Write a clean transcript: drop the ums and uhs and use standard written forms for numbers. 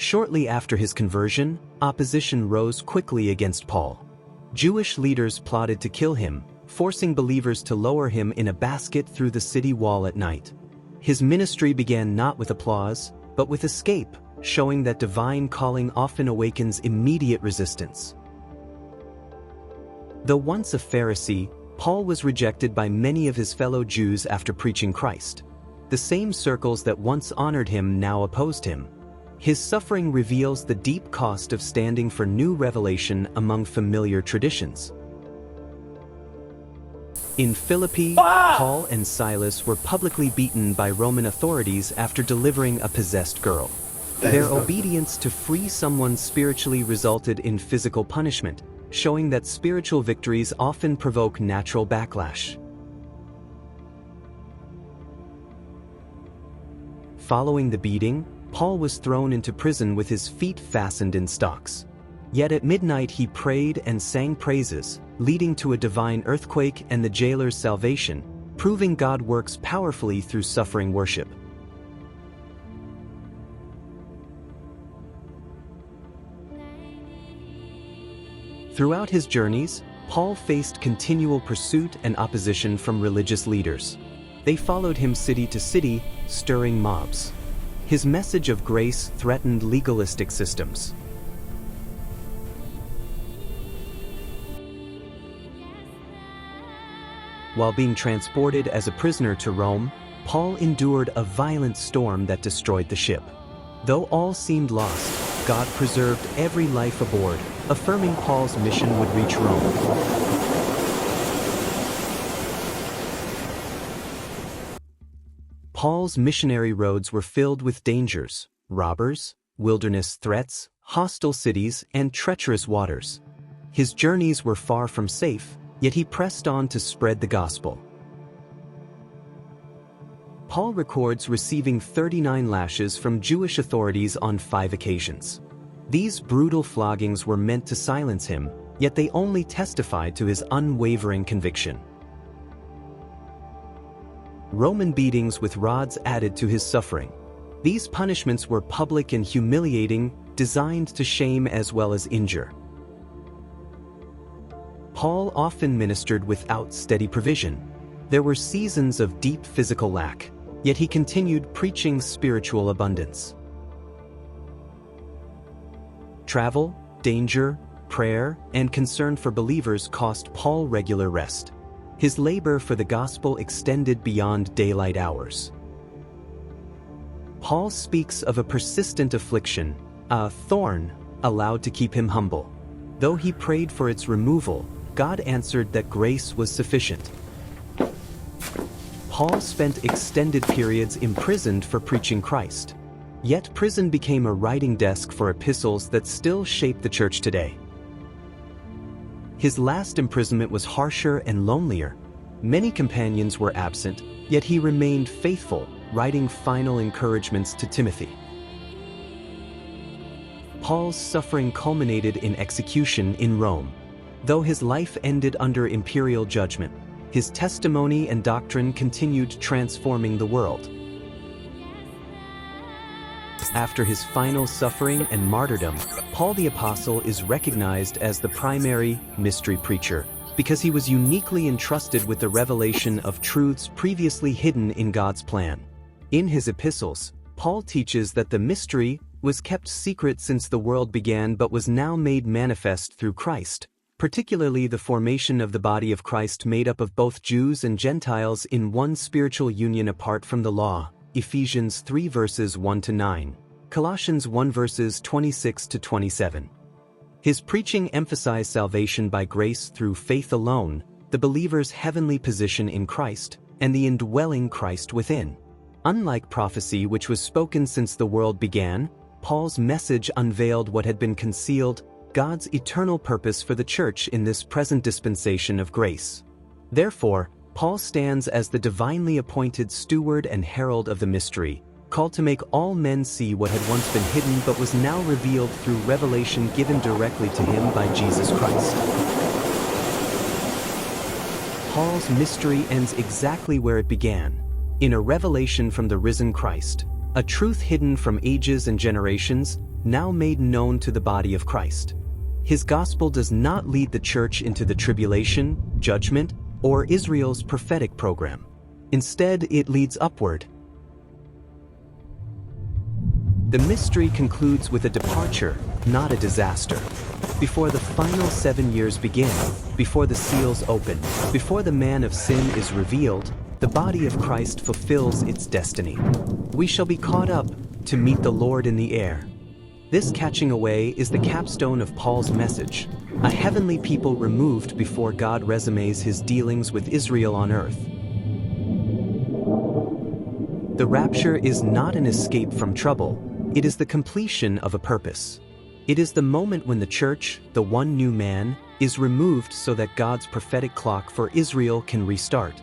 Shortly after his conversion, opposition rose quickly against Paul. Jewish leaders plotted to kill him, forcing believers to lower him in a basket through the city wall at night. His ministry began not with applause, but with escape, showing that divine calling often awakens immediate resistance. Though once a Pharisee, Paul was rejected by many of his fellow Jews after preaching Christ. The same circles that once honored him now opposed him. His suffering reveals the deep cost of standing for new revelation among familiar traditions. In Philippi, Paul and Silas were publicly beaten by Roman authorities after delivering a possessed girl. Their obedience to free someone spiritually resulted in physical punishment, showing that spiritual victories often provoke natural backlash. Following the beating, Paul was thrown into prison with his feet fastened in stocks. Yet at midnight he prayed and sang praises, leading to a divine earthquake and the jailer's salvation, proving God works powerfully through suffering worship. Throughout his journeys, Paul faced continual pursuit and opposition from religious leaders. They followed him city to city, stirring mobs. His message of grace threatened legalistic systems. While being transported as a prisoner to Rome, Paul endured a violent storm that destroyed the ship. Though all seemed lost, God preserved every life aboard, affirming Paul's mission would reach Rome. Paul's missionary roads were filled with dangers: robbers, wilderness threats, hostile cities, and treacherous waters. His journeys were far from safe, yet he pressed on to spread the gospel. Paul records receiving 39 lashes from Jewish authorities on 5 occasions. These brutal floggings were meant to silence him, yet they only testified to his unwavering conviction. Roman beatings with rods added to his suffering. These punishments were public and humiliating, designed to shame as well as injure. Paul often ministered without steady provision. There were seasons of deep physical lack, yet he continued preaching spiritual abundance. Travel, danger, prayer, and concern for believers cost Paul regular rest. His labor for the gospel extended beyond daylight hours. Paul speaks of a persistent affliction, a thorn, allowed to keep him humble. Though he prayed for its removal, God answered that grace was sufficient. Paul spent extended periods imprisoned for preaching Christ. Yet prison became a writing desk for epistles that still shape the church today. His last imprisonment was harsher and lonelier. Many companions were absent, yet he remained faithful, writing final encouragements to Timothy. Paul's suffering culminated in execution in Rome. Though his life ended under imperial judgment, his testimony and doctrine continued transforming the world. After his final suffering and martyrdom, Paul the Apostle is recognized as the primary mystery preacher because he was uniquely entrusted with the revelation of truths previously hidden in God's plan. In his epistles, Paul teaches that the mystery was kept secret since the world began but was now made manifest through Christ, particularly the formation of the body of Christ made up of both Jews and Gentiles in one spiritual union apart from the law. Ephesians 3 verses 1-9, Colossians 1 verses 26-27. His preaching emphasized salvation by grace through faith alone, the believer's heavenly position in Christ, and the indwelling Christ within. Unlike prophecy which was spoken since the world began, Paul's message unveiled what had been concealed: God's eternal purpose for the church in this present dispensation of grace. Therefore, Paul stands as the divinely appointed steward and herald of the mystery, called to make all men see what had once been hidden but was now revealed through revelation given directly to him by Jesus Christ. Paul's mystery ends exactly where it began, in a revelation from the risen Christ, a truth hidden from ages and generations, now made known to the body of Christ. His gospel does not lead the church into the tribulation, judgment, or Israel's prophetic program. Instead, it leads upward. The mystery concludes with a departure, not a disaster. Before the final 7 years begin, before the seals open, before the man of sin is revealed, the body of Christ fulfills its destiny. We shall be caught up to meet the Lord in the air. This catching away is the capstone of Paul's message, a heavenly people removed before God resumes his dealings with Israel on earth. The rapture is not an escape from trouble, it is the completion of a purpose. It is the moment when the church, the one new man, is removed so that God's prophetic clock for Israel can restart.